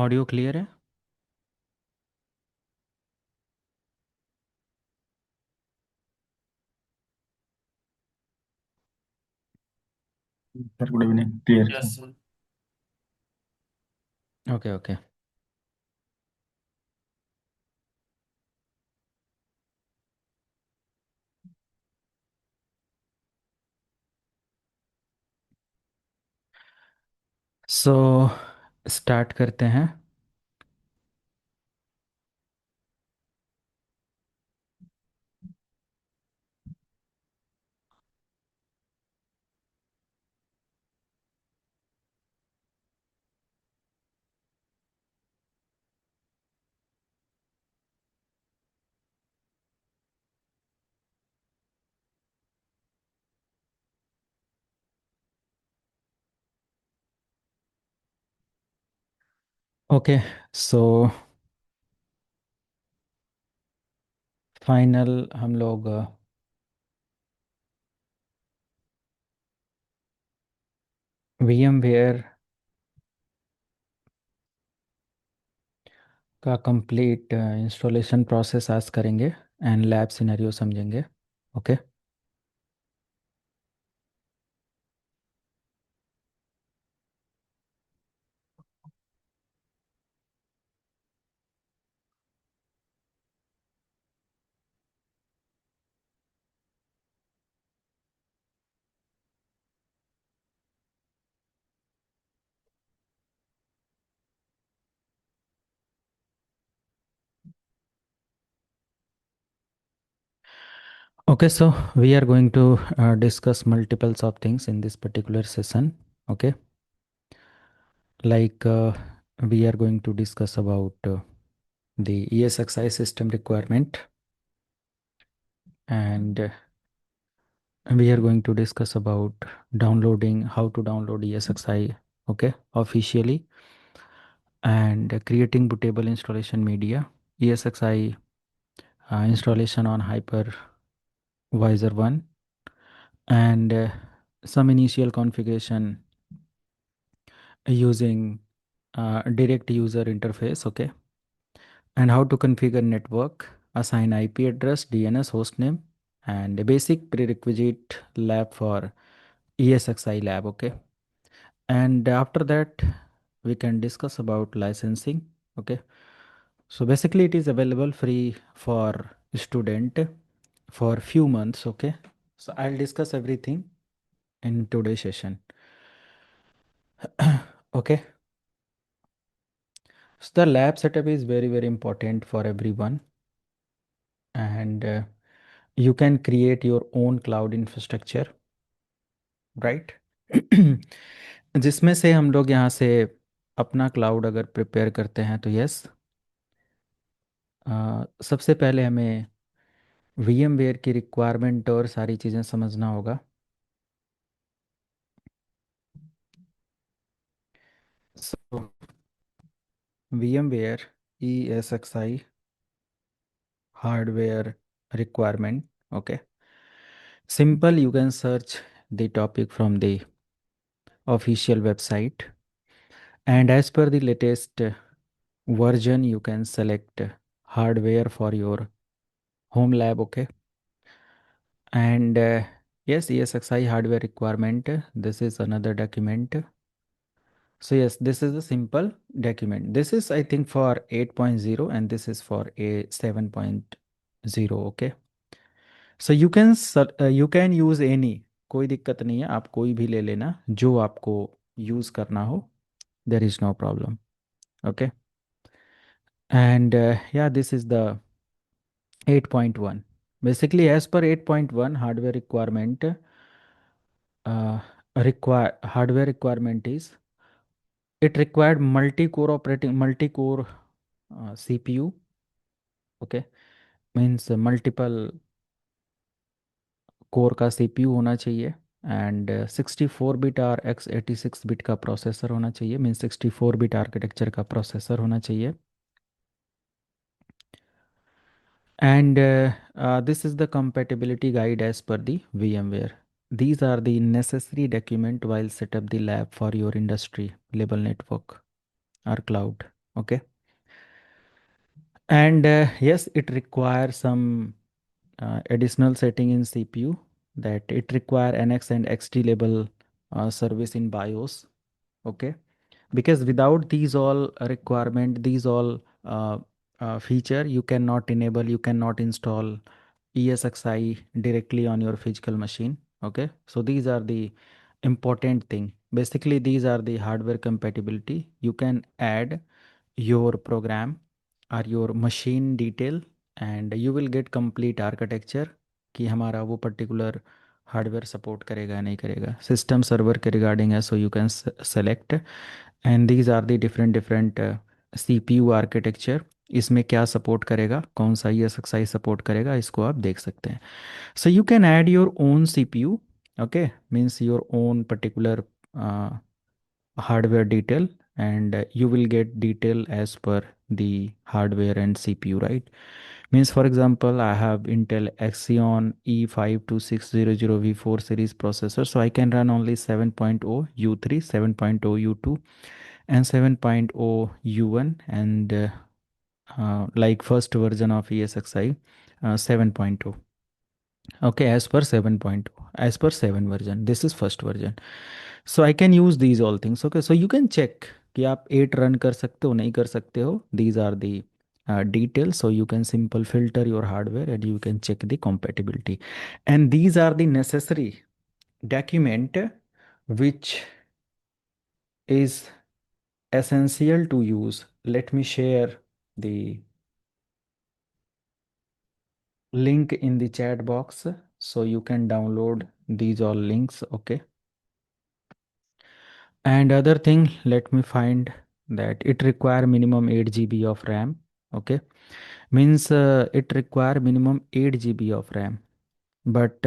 Audio clear है। Sir good evening, clear sir. Yes sir. Okay okay. So start करते हैं। Okay. So final हम लोग VMware का कंप्लीट इंस्टॉलेशन प्रोसेस आज करेंगे एंड लैब सिनेरियो समझेंगे। Okay. Okay, so we are going to discuss multiples of things in this particular session. Okay, like we are going to discuss about the ESXi system requirement, and we are going to discuss about downloading, how to download ESXi, okay, officially, and creating bootable installation media, ESXi installation on hypervisor 1, and some initial configuration using direct user interface, okay, and how to configure network, assign IP address, DNS hostname, and a basic prerequisite lab for ESXi lab, okay. And after that, we can discuss about licensing, okay. So basically, it is available free for student for few months, okay. So I'll discuss everything in today's session. Okay. So the lab setup is very, very important for everyone, and you can create your own cloud infrastructure, right. जिसमें से हम लोग यहाँ से अपना cloud अगर prepare करते हैं तो यस, सबसे पहले हमें VMware की रिक्वायरमेंट और सारी चीज़ें समझना होगा। सो VMware ESXi hardware requirement, okay. Simple, you can search the topic from the official website, and as per the latest version you can select hardware for your home lab, okay. And yes, ESXi hardware requirement, this is another document. So yes, this is a simple document. This is I think for 8.0 and this is for a 7.0, okay. So you can use any, कोई दिक्कत नहीं है, आप कोई भी ले लेना जो आपको यूज़ करना हो, there is no problem, okay. And yeah, this is the 8.1. Basically, as per 8.1 hardware requirement, hardware requirement is it required multi-core CPU, okay, means multiple core का CPU होना चाहिए, एंड 64 बिट और x86 बिट का processor होना चाहिए, means 64 bit architecture का processor होना चाहिए, and this is the compatibility guide as per the VMware. These are the necessary document while set up the lab for your industry label network. or cloud. Okay. And yes, it requires some additional setting in CPU, that it require NX and XT level service in BIOS. Okay, because without these all requirement, these all feature, you cannot enable, you cannot install ESXi directly on your physical machine. Okay, so these are the important thing. Basically, these are the hardware compatibility. You can add your program or your machine detail and you will get complete architecture कि हमारा वो particular hardware support करेगा नहीं करेगा, system server के regarding है, so you can select. And these are the different different CPU architecture, इसमें क्या सपोर्ट करेगा, कौन सा ESXi सपोर्ट करेगा, इसको आप देख सकते हैं। So you can add your own CPU, okay, means your own particular hardware detail, and you will get detail as per the hardware and CPU, right? Means for example, I have Intel Xeon E52600V4 series processor, so I can run only 7.0 U3, 7.0 U2, and 7.0 U1, and like first version of ESXi 7.0. Okay, as per 7.0, as per 7 version, this is first version. So I can use these all things. Okay, so you can check कि आप 8 run कर सकते हो नहीं कर सकते हो. These are the details. So you can simple filter your hardware and you can check the compatibility. And these are the necessary document which is essential to use. Let me share the link in the chat box so you can download these all links. Okay. And other thing, let me find that it require minimum 8 GB of RAM. Okay, means it require minimum 8 GB of RAM, but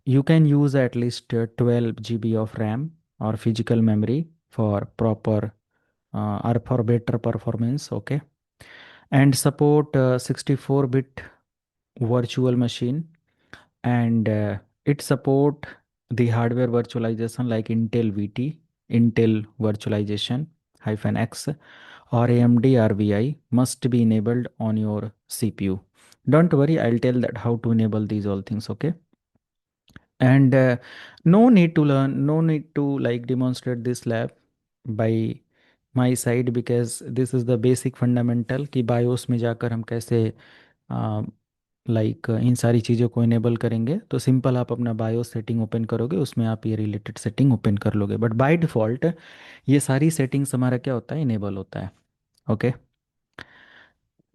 you can use at least 12 GB of RAM or physical memory for proper or for better performance. Okay, and support 64-bit virtual machine, and it support the hardware virtualization like Intel VT, Intel virtualization hyphen X, or AMD RVI must be enabled on your CPU. Don't worry, I'll tell that how to enable these all things. Okay, and no need to learn, no need to like demonstrate this lab by my side, because this is the basic fundamental कि BIOS में जाकर हम कैसे इन सारी चीज़ों को enable करेंगे। तो सिंपल आप अपना बायोस सेटिंग ओपन करोगे, उसमें आप ये रिलेटेड सेटिंग ओपन कर लोगे, बट बाय डिफ़ॉल्ट ये सारी सेटिंग्स हमारा क्या होता है, इनेबल होता है। Okay,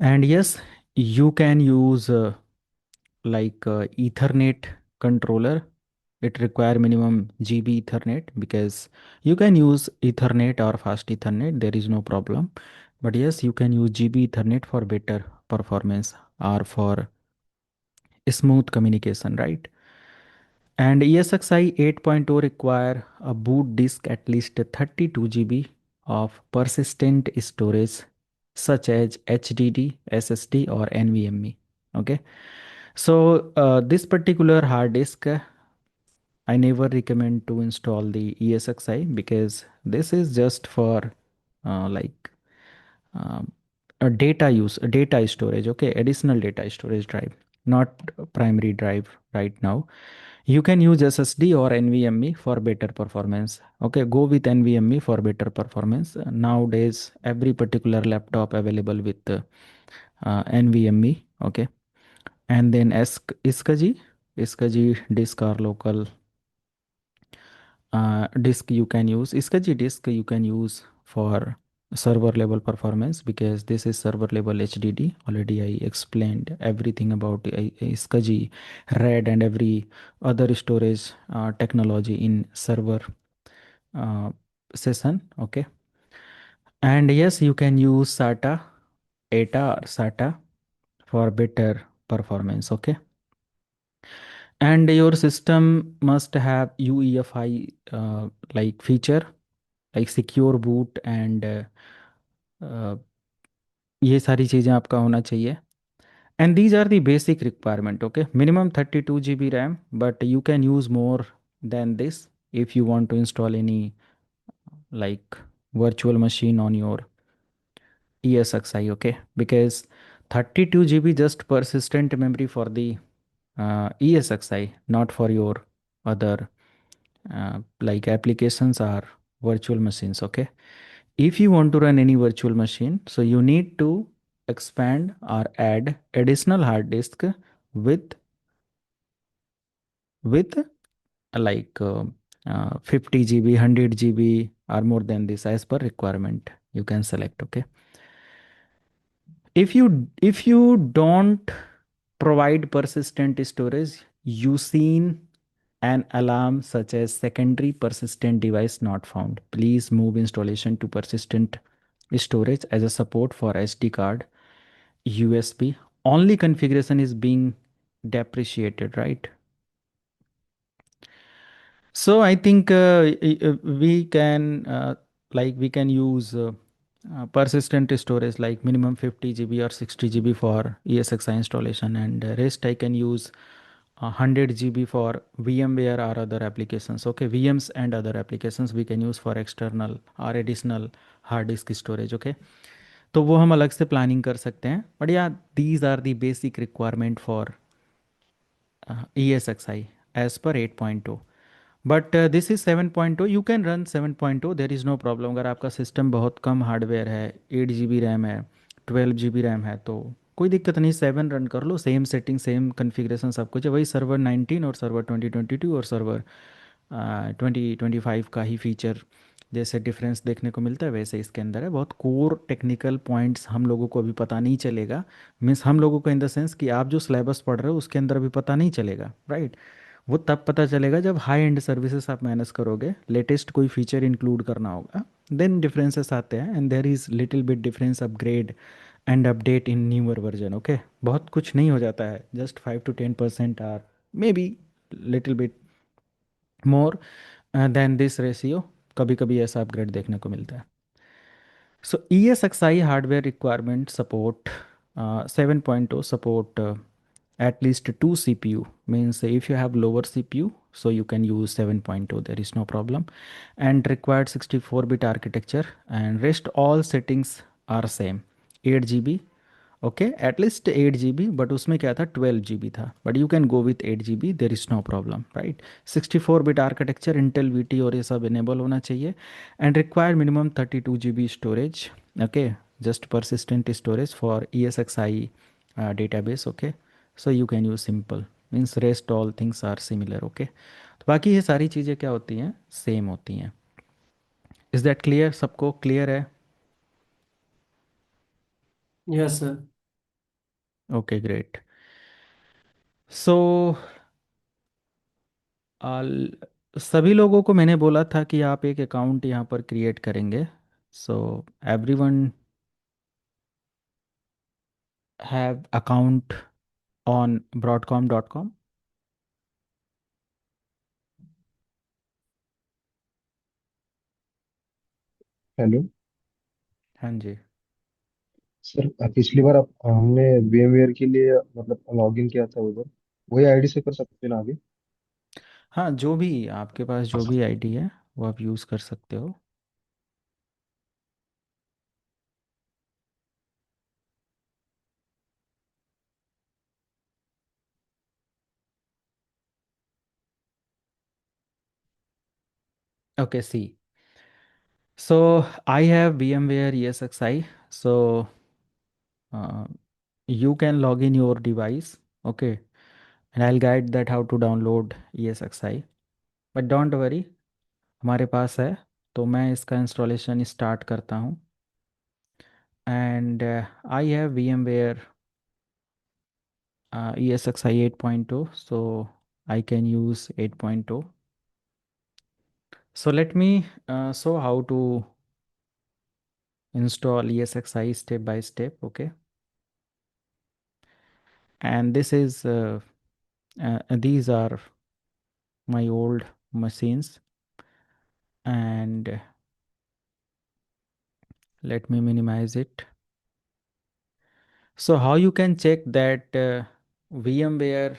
and yes, you can use Ethernet controller. It require minimum GB Ethernet, because you can use Ethernet or fast Ethernet, there is no problem. But yes, you can use GB Ethernet for better performance or for smooth communication, right? And ESXi 8.0 require a boot disk at least 32 GB of persistent storage, such as HDD, SSD, or NVMe. Okay, so this particular hard disk, I never recommend to install the ESXi, because this is just for uh, like um, a data use, a data storage. Okay, additional data storage drive, not a primary drive right now. You can use SSD or NVMe for better performance. Okay, go with NVMe for better performance. Nowadays, every particular laptop available with NVMe. Okay, and then iskaji disk or local disk you can use. Iskaji disk you can use for server level performance, because this is server level HDD. Already I explained everything about Iskaji, RAID, and every other storage technology in server uh, session. Okay, and yes, you can use SATA, ATA, or SATA for better performance. Okay, and your system must have UEFI feature like secure boot, and ये सारी चीज़ें आपका होना चाहिए। And these are the basic requirement. Okay, minimum 32 GB RAM, but you can use more than this if you want to install any like virtual machine on your ESXi, okay? Because 32 GB just persistent memory for the ESXi, not for your other like applications or virtual machines, okay? If you want to run any virtual machine, so you need to expand or add additional hard disk with with like 50 GB, 100 GB or more than this as per requirement. You can select, okay? If you don't provide persistent storage, you seen an alarm such as secondary persistent device not found. Please move installation to persistent storage as a support for SD card, USB. Only configuration is being depreciated, right? So I think we can we can use persistent storage like minimum 50 GB or 60 GB for ESXi installation, and rest I can use 100 GB for VMware or other applications. Okay, VMs and other applications we can use for external or additional hard disk storage. Okay, तो वो हम अलग से planning कर सकते हैं, but या these are the basic requirement for ESXi as per 8.0. But this is 7.0, you can run 7.0, there is no problem. अगर आपका सिस्टम बहुत कम हार्डवेयर है, 8 GB रैम है, 12 GB रैम है, तो कोई दिक्कत नहीं, 7 रन कर लो। सेम सेटिंग, सेम कन्फिग्रेशन, सब कुछ है। वही सर्वर 19 और सर्वर 2022 और सर्वर 2025 का ही फीचर जैसे डिफरेंस देखने को मिलता है, वैसे इसके अंदर है। बहुत कोर टेक्निकल पॉइंट्स हम लोगों को अभी पता नहीं चलेगा। मीन्स हम लोगों को इन द सेंस कि आप जो सिलेबस पढ़ रहे हो उसके अंदर अभी पता नहीं चलेगा, राइट? वो तब पता चलेगा जब हाई एंड सर्विसेज आप मैनेज करोगे, लेटेस्ट कोई फीचर इंक्लूड करना होगा, देन डिफरेंसेस आते हैं। And there is little bit difference upgrade and update in newer version, okay? बहुत कुछ नहीं हो जाता है, just 5 to 10% are maybe little bit more than this ratio. कभी कभी ऐसा अपग्रेड देखने को मिलता है। So ESXi hardware requirement support 7.0 support at least two CPU. Means if you have lower CPU, so you can use 7.0. There is no problem. And required 64-bit architecture, and rest all settings are same. 8 GB, okay, at least 8 GB, but उसमें क्या था, 12 GB था, but you can go with 8 GB, there is no problem, right? 64 bit architecture, Intel VT और ये सब enable होना चाहिए। And require minimum 32 GB storage, okay? Just persistent storage for ESXi database, okay? So you can use simple, means rest all things are similar, okay? तो बाकी ये सारी चीज़ें क्या होती हैं, सेम होती हैं। Is that clear? सबको क्लियर है? Yes sir. Okay, great. So सभी लोगों को मैंने बोला था कि आप एक अकाउंट यहाँ पर क्रिएट करेंगे। So everyone have account on broadcom.com? Hello हाँ जी। सर। पिछली बार हमने VMware के लिए मतलब लॉगिन किया था उधर, वही आईडी से कर सकते हैं ना अभी? हाँ, जो भी आपके पास जो भी आईडी है वो आप यूज़ कर सकते हो। Okay, see, so I have VMware ESXi, so you can log in your device, okay? And I'll guide that how to download ESXi, but don't worry, हमारे पास है। तो मैं इसका इंस्टॉलेशन स्टार्ट करता हूँ। And I have VMware ESXi 8.0, so I can use 8.0. So let me show how to install ESXi step by step, okay? And this is these are my old machines, and let me minimize it. So how you can check that VMware,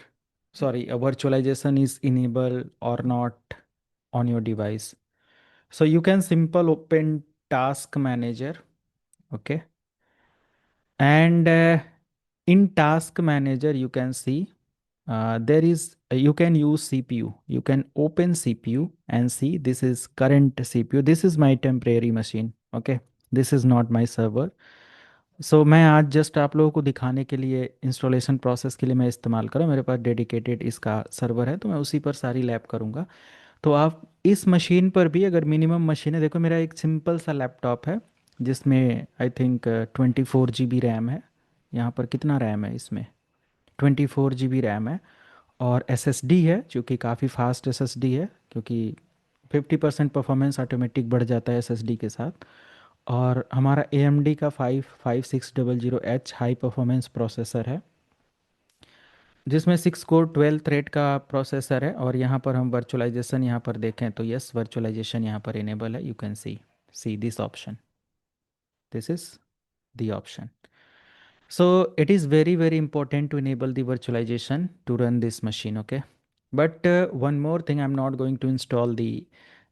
sorry, virtualization is enabled or not on your device? So you can simple open task manager. Okay. And in task manager you can see there is you can use cpu, you can open cpu and see this is current cpu, this is my temporary machine. Okay, this is not my server. सो मैं आज just आप लोगों को दिखाने के लिए installation process के लिए मैं इस्तेमाल करूँ, मेरे पास डेडिकेटेड इसका सर्वर है तो मैं उसी पर सारी लैब करूँगा। तो आप इस मशीन पर भी अगर मिनिमम मशीन है, देखो मेरा एक सिंपल सा लैपटॉप है जिसमें आई थिंक 24 GB रैम है। यहाँ पर कितना रैम है इसमें? 24 GB रैम है। और एसएसडी है जो कि काफ़ी फास्ट एसएसडी है, क्योंकि 50% परफॉर्मेंस ऑटोमेटिक बढ़ जाता है एसएसडी के साथ। और हमारा ए एम डी का 55600H हाई परफॉर्मेंस प्रोसेसर है जिसमें 6 कोर 12 थ्रेड का प्रोसेसर है। और यहाँ पर हम वर्चुअलाइजेशन यहाँ पर देखें तो यस, वर्चुअलाइजेशन यहाँ पर इनेबल है। You can see this option, this is the option. So it is very very important to enable the virtualization to run this machine. Okay, but one more thing, I'm not going to install the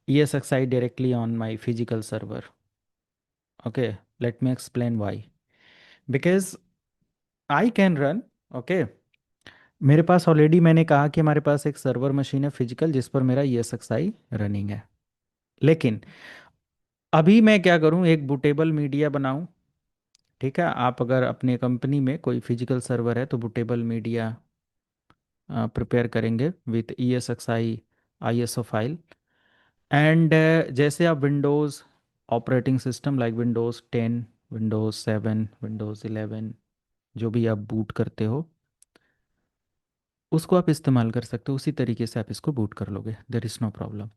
ESXi directly on my physical server. Okay, let me explain why. Because I can run, okay, मेरे पास already मैंने कहा कि हमारे पास एक server machine है physical जिस पर मेरा ESXi रनिंग है। लेकिन अभी मैं क्या करूं, एक बूटेबल मीडिया बनाऊं। ठीक है, आप अगर अपने कंपनी में कोई फिजिकल सर्वर है तो बूटेबल मीडिया प्रिपेयर करेंगे with ESXi ISO file. And जैसे आप Windows operating system like Windows 10, Windows 7, Windows 11 जो भी आप बूट करते हो उसको आप इस्तेमाल कर सकते हो, उसी तरीके से आप इसको बूट कर लोगे, देर इज़ नो प्रॉब्लम।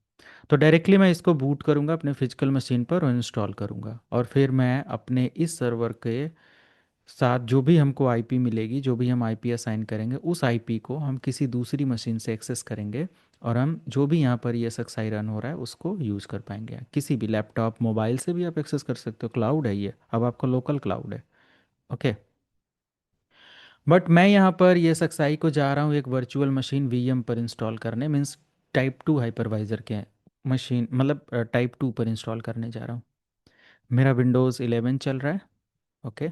तो डायरेक्टली मैं इसको बूट करूँगा अपने फिजिकल मशीन पर और इंस्टॉल करूँगा, और फिर मैं अपने इस सर्वर के साथ जो भी हमको आईपी मिलेगी, जो भी हम आईपी असाइन करेंगे, उस आईपी को हम किसी दूसरी मशीन से एक्सेस करेंगे और हम जो भी यहाँ पर ये सक्साई रन हो रहा है उसको यूज़ कर पाएंगे। किसी भी लैपटॉप मोबाइल से भी आप एक्सेस कर सकते हो, क्लाउड है ये, अब आपका लोकल क्लाउड है। ओके, बट मैं यहाँ पर ये सक्साई को जा रहा हूँ एक वर्चुअल मशीन वीएम पर इंस्टॉल करने, मीन्स टाइप 2 हाइपरवाइज़र के मशीन, मतलब टाइप 2 पर इंस्टॉल करने जा रहा हूँ। मेरा विंडोज़ 11 चल रहा है। ओके,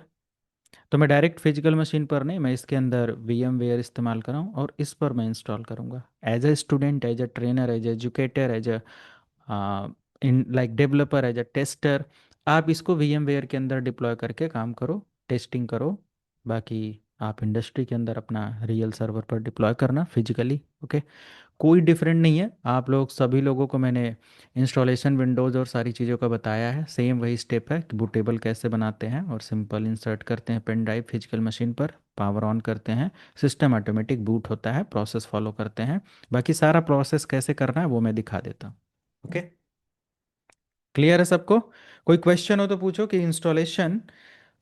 तो मैं डायरेक्ट फिजिकल मशीन पर नहीं, मैं इसके अंदर वीएम वेयर इस्तेमाल कर रहा हूँ और इस पर मैं इंस्टॉल करूँगा as a student, as a trainer, as educator, as a in like developer, as a tester. आप इसको वीएम वेयर के अंदर डिप्लॉय करके काम करो, टेस्टिंग करो। बाकी आप इंडस्ट्री के अंदर अपना रियल सर्वर पर डिप्लॉय करना फिजिकली। ओके, कोई डिफरेंट नहीं है। आप लोग सभी लोगों को मैंने इंस्टॉलेशन विंडोज़ और सारी चीज़ों का बताया है, सेम वही स्टेप है कि बूटेबल कैसे बनाते हैं और सिंपल इंसर्ट करते हैं पेन ड्राइव फिजिकल मशीन पर, पावर ऑन करते हैं, सिस्टम ऑटोमेटिक बूट होता है, प्रोसेस फॉलो करते हैं। बाकी सारा प्रोसेस कैसे करना है वो मैं दिखा देता हूँ। ओके, क्लियर है सबको? कोई क्वेश्चन हो तो पूछो कि इंस्टॉलेशन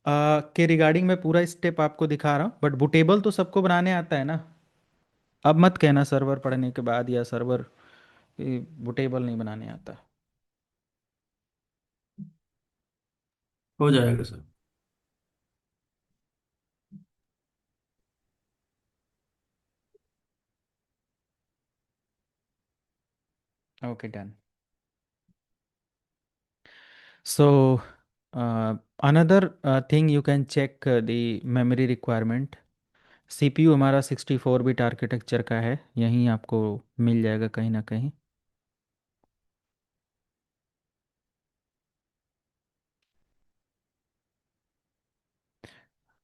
के रिगार्डिंग मैं पूरा स्टेप आपको दिखा रहा हूँ, बट बूटेबल तो सबको बनाने आता है ना। अब मत कहना सर्वर पढ़ने के बाद या सर्वर बूटेबल नहीं बनाने आता। हो जाएगा sir. Okay, done. So, another thing you can check the memory requirement. CPU हमारा 64 बिट आर्किटेक्चर का है, यहीं आपको मिल जाएगा कहीं ना कहीं।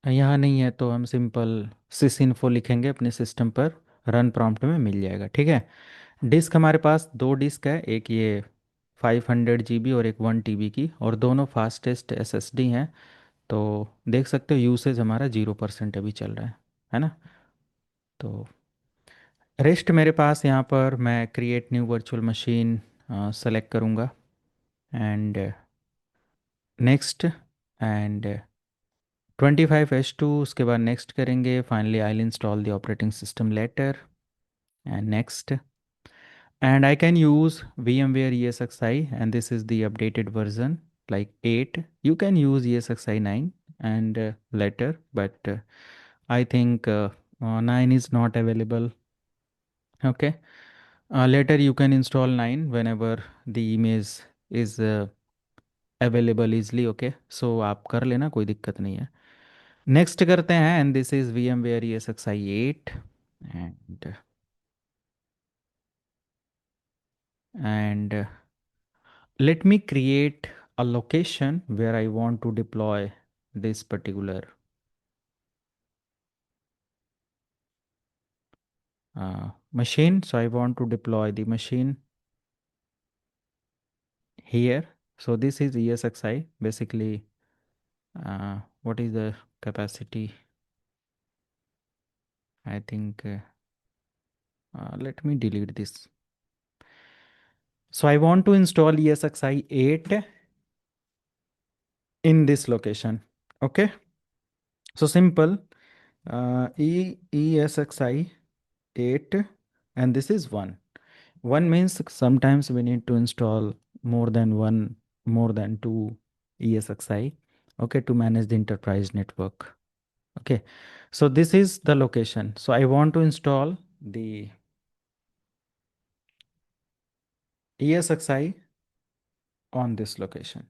यहाँ नहीं है तो हम सिंपल sysinfo लिखेंगे अपने सिस्टम पर, रन प्रॉम्प्ट में मिल जाएगा। ठीक है, डिस्क हमारे पास दो डिस्क है, एक ये 500 GB और एक 1 TB की, और दोनों फास्टेस्ट SSD हैं। तो देख सकते हो यूसेज हमारा 0% अभी चल रहा है ना। तो रेस्ट मेरे पास यहाँ पर मैं create new virtual machine select करूँगा एंड नेक्स्ट, एंड 25H2 उसके बाद नेक्स्ट करेंगे। Finally I will install the operating system later and next, and I can use VMware ESXi, and this is the updated version like 8. You can use ESXi 9 and later, but I think 9 is not available. Okay, later you can install 9 whenever the image is available easily. Okay, so आप कर लेना, कोई दिक्कत नहीं है। Next करते हैं, and this is VMware ESXi8। And and let me create a location where I want to deploy this particular machine. So I want to deploy the machine here. So this is ESXi. Basically, what is the capacity? I think let me delete this. So I want to install ESXi 8 in this location. Okay, so simple. ESXi 8, and this is 1. One means sometimes we need to install more than one, more than two ESXi, okay, to manage the enterprise network. Okay, so this is the location. So I want to install the ESXi on this location.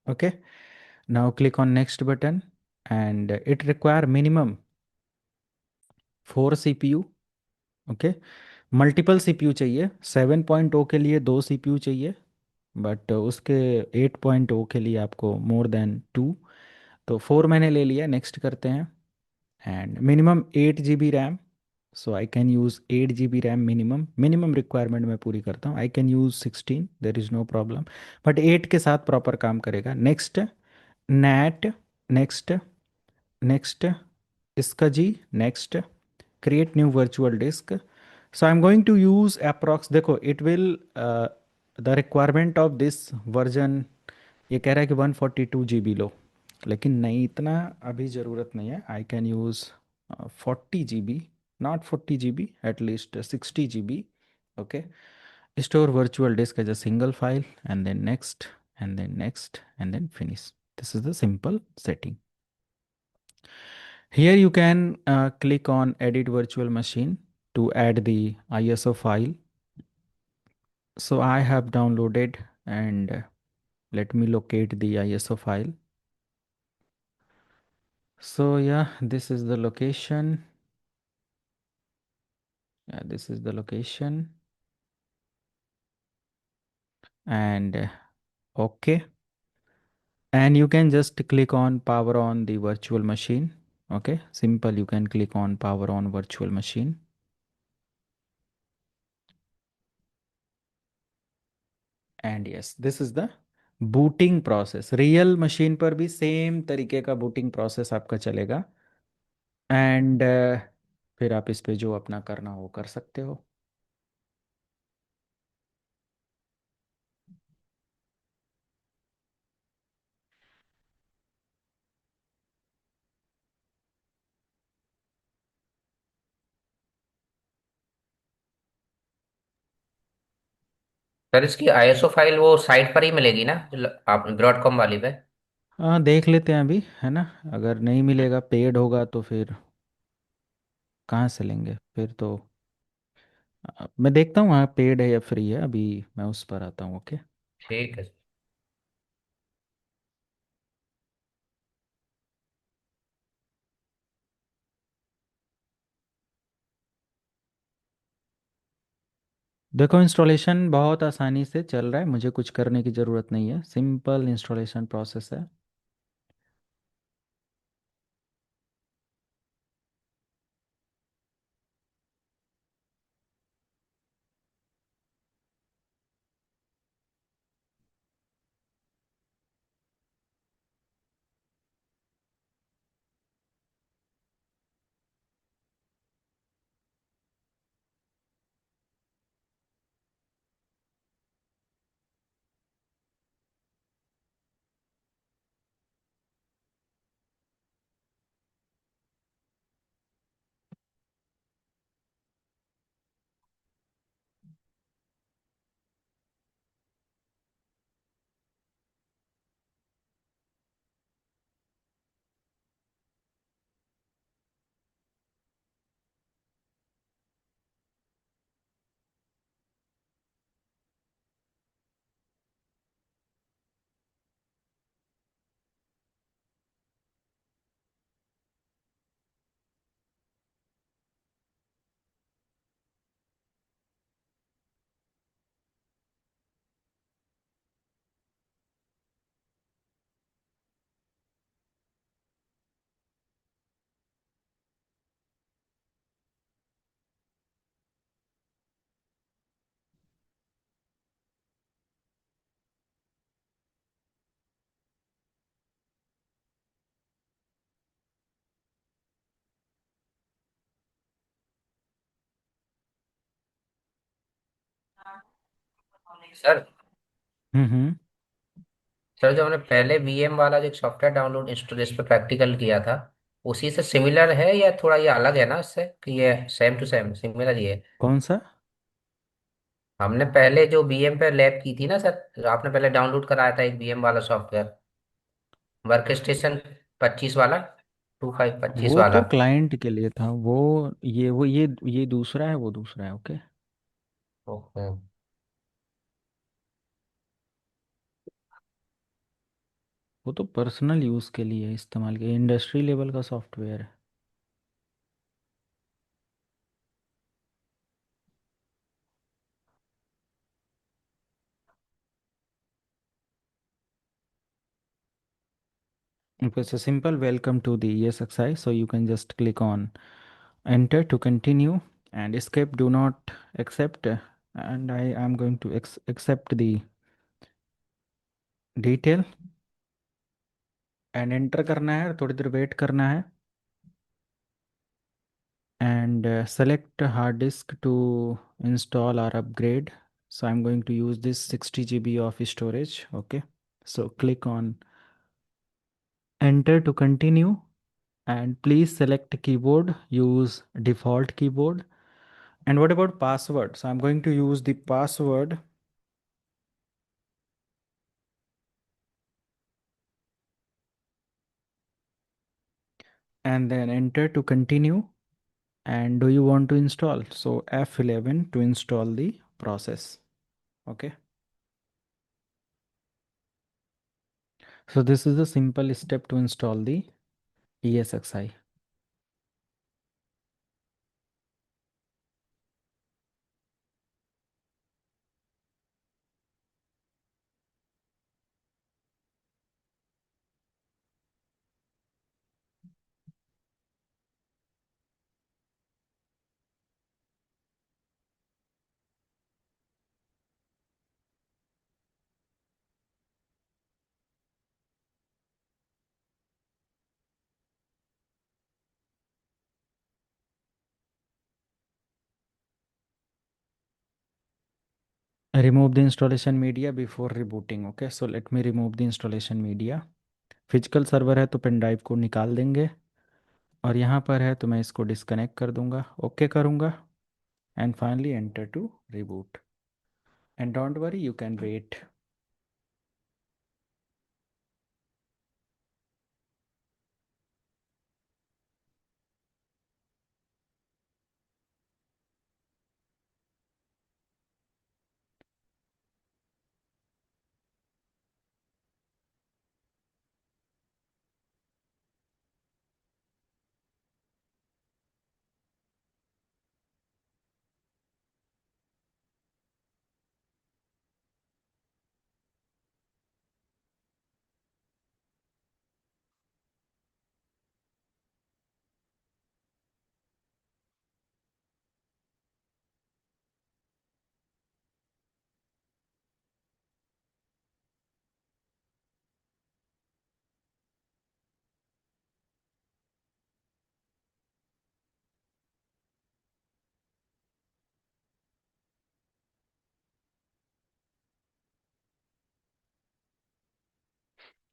Okay, now click on next button, and it require minimum 4 CPU. Okay, multiple CPU चाहिए। 7.0 के लिए 2 CPU चाहिए, but उसके 8.0 के लिए आपको more than 2। तो 4 मैंने ले लिया। नेक्स्ट करते हैं, and minimum 8 GB RAM. So I can use 8 GB RAM minimum. Minimum requirement मैं पूरी करता हूँ। I can use 16, there is no problem, but 8 के साथ प्रॉपर काम करेगा। नेक्स्ट नैट, नेक्स्ट, नेक्स्ट, इसका जी, next, create new virtual disk. So I'm going to use approx, देखो it will the requirement of this version, ये कह रहा है कि 142 GB लो, लेकिन नहीं, इतना अभी ज़रूरत नहीं है। आई can use 40 GB, not 40 GB, at least 60 GB. Okay, store virtual disk as a single file, and then next, and then next, and then finish. This is the simple setting. Here you can click on edit virtual machine to add the ISO file. So I have downloaded, and let me locate the ISO file. So yeah, this is the location. Yeah, this is the location. And okay. And you can just click on power on the virtual machine. Okay, simple. You can click on power on virtual machine. And yes, this is the booting process. Real machine पर भी same तरीके का booting process आपका चलेगा। And फिर आप इस पे जो अपना करना हो कर सकते हो। सर इसकी आईएसओ फाइल वो साइट पर ही मिलेगी ना, आप डॉट कॉम वाली पे? हाँ, देख लेते हैं अभी, है ना। अगर नहीं मिलेगा, पेड होगा, तो फिर कहाँ से लेंगे फिर तो। मैं देखता हूँ वहाँ पेड है या फ्री है, अभी मैं उस पर आता हूँ। ओके, ठीक है। देखो इंस्टॉलेशन बहुत आसानी से चल रहा है, मुझे कुछ करने की ज़रूरत नहीं है। सिंपल इंस्टॉलेशन प्रोसेस है। सर हम्म। सर जो हमने पहले वीएम वाला जो एक सॉफ्टवेयर डाउनलोड इंस्टॉल इस पे प्रैक्टिकल किया था, उसी से सिमिलर है या थोड़ा ये अलग है ना इससे, कि ये सेम टू सेम सिमिलर ही है? कौन सा? हमने पहले जो वीएम पे लैब की थी ना सर, जो आपने पहले डाउनलोड कराया था एक वीएम वाला सॉफ्टवेयर, वर्क स्टेशन 25 वाला, 25 वो तो वाला। क्लाइंट के लिए था वो ये दूसरा है, वो दूसरा है। ओके। ओके। वो तो पर्सनल यूज़ के लिए इस्तेमाल किया, इंडस्ट्री लेवल का सॉफ्टवेयर है। Okay, so simple welcome to the ESXi. So you can just click on enter to continue, and escape do not accept. And I am going to accept the detail and enter करना है, थोड़ी देर wait करना है, and select hard disk to install or upgrade. So I'm going to use this 60 GB of storage. Okay. So click on enter to continue, and please select keyboard, use default keyboard. And what about password? So I'm going to use the password, and then enter to continue. And do you want to install? So F11 to install the process. Okay. So this is the simple step to install the ESXi. Remove the installation media before rebooting. Okay, so let me remove the installation media. Physical server है तो pen drive को निकाल देंगे, और यहाँ पर है तो मैं इसको डिस्कनेक्ट कर दूंगा, ओके करूँगा, and finally enter to reboot. And don't worry, you can wait.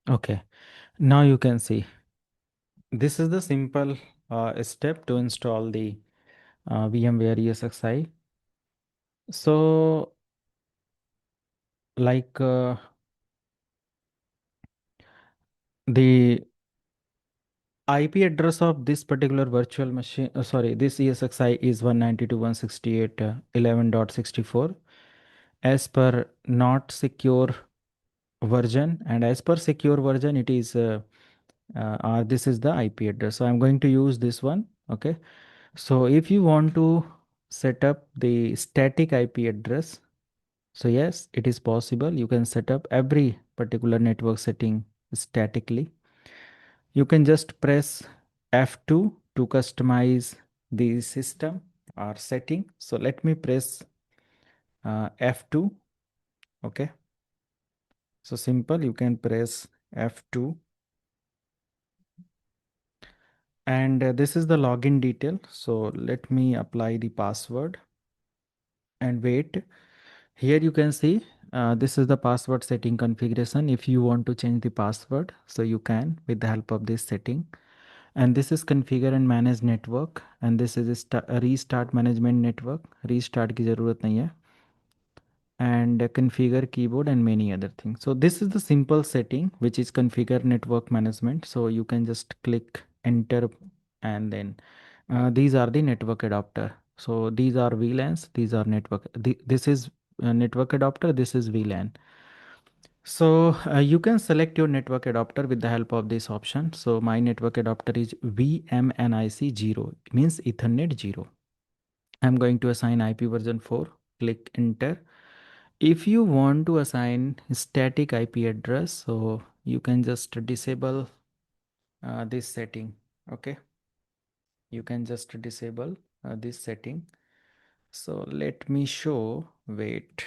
Okay, now you can see this is the simple step to install the VMware ESXi. So like the IP address of this particular virtual machine, sorry, this ESXi is 192.168.11.64 as per not secure version, and as per secure version it is this is the IP address. So I'm going to use this one. Okay. So if you want to set up the static IP address, so yes, it is possible. You can set up every particular network setting statically. You can just press F2 to customize the system or setting. So let me press F2. Okay. So simple, you can press F2, and this is the login detail. So let me apply the password and wait. Here you can see This is the password setting configuration. If you want to change the password, so you can with the help of this setting. And this is configure and manage network, and this is a restart management network. Restart की ज़रूरत नहीं है. And configure keyboard and many other things. So this is the simple setting which is configure network management. So you can just click enter, and then these are the network adapter. So these are VLANs, these are network. This is network adapter, this is VLAN. So you can select your network adapter with the help of this option. So my network adapter is VMNIC 0, it means Ethernet 0. I'm going to assign IP version 4, click enter. If you want to assign static IP address, so you can just disable this setting. Okay, you can just disable this setting. So let me show, wait.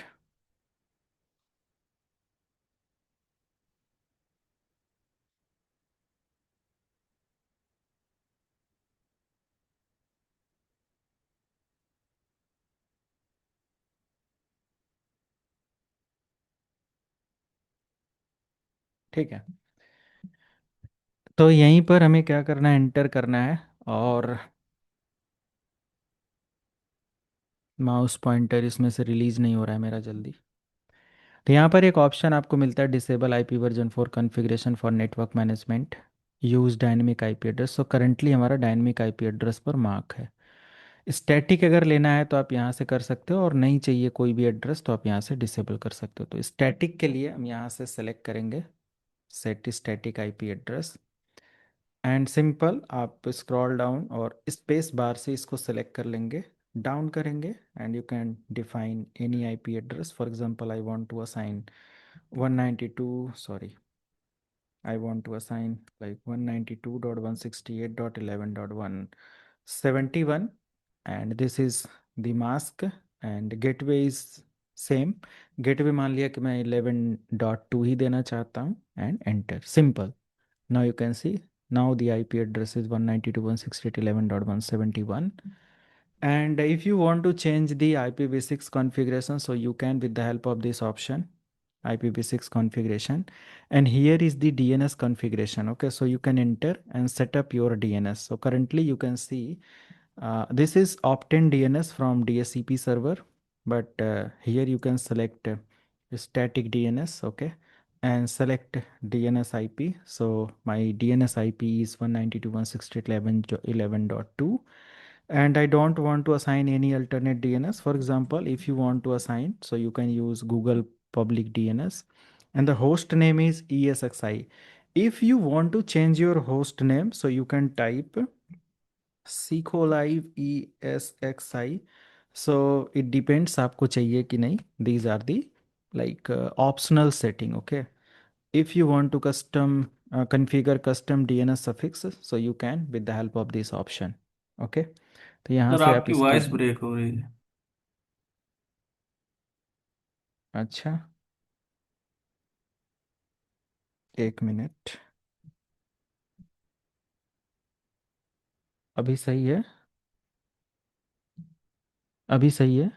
ठीक है, तो यहीं पर हमें क्या करना है, enter करना है, और माउस पॉइंटर इसमें से रिलीज नहीं हो रहा है मेरा जल्दी. तो यहाँ पर एक ऑप्शन आपको मिलता है, disable IP version for configuration for network management use dynamic IP address. So currently हमारा डायनेमिक आईपी एड्रेस पर मार्क है. स्टैटिक अगर लेना है तो आप यहाँ से कर सकते हो, और नहीं चाहिए कोई भी एड्रेस तो आप यहाँ से डिसेबल कर सकते हो. तो स्टैटिक के लिए हम यहाँ से सेलेक्ट करेंगे set static IP address, and simple आप स्क्रॉल डाउन और स्पेस बार से इसको सेलेक्ट कर लेंगे, डाउन करेंगे, and you can define any IP address. For example I want to assign 192, sorry, I want to assign like 192.168.11.171, and this is the mask, and gateway is same. gateway मान लिया कि मैं 11.2 ही देना चाहता हूँ, and enter, simple. Now you can see, now the IP address is 192.168.11.171. And if you want to change the IPv6 configuration, so you can with the help of this option, IPv6 configuration, and here is the DNS configuration. Okay, so you can enter and set up your DNS. So currently you can see this is opt-in DNS from DSCP server, but here you can select static DNS. Okay, and select DNS IP. So my DNS IP is 192.168.11.2, and I don't want to assign any alternate DNS. For example, if you want to assign, so you can use Google public DNS, and the host name is ESXi. If you want to change your host name, so you can type Live ESXi. So it depends आपको चाहिए कि नहीं. These are the like optional setting. Okay, if you want to configure custom DNS suffix, so you can with the help of this option. Okay, तो यहाँ sir से आप आपकी इसको. वॉइस ब्रेक हो रही है। अच्छा, एक मिनट, अभी सही है, अभी सही है.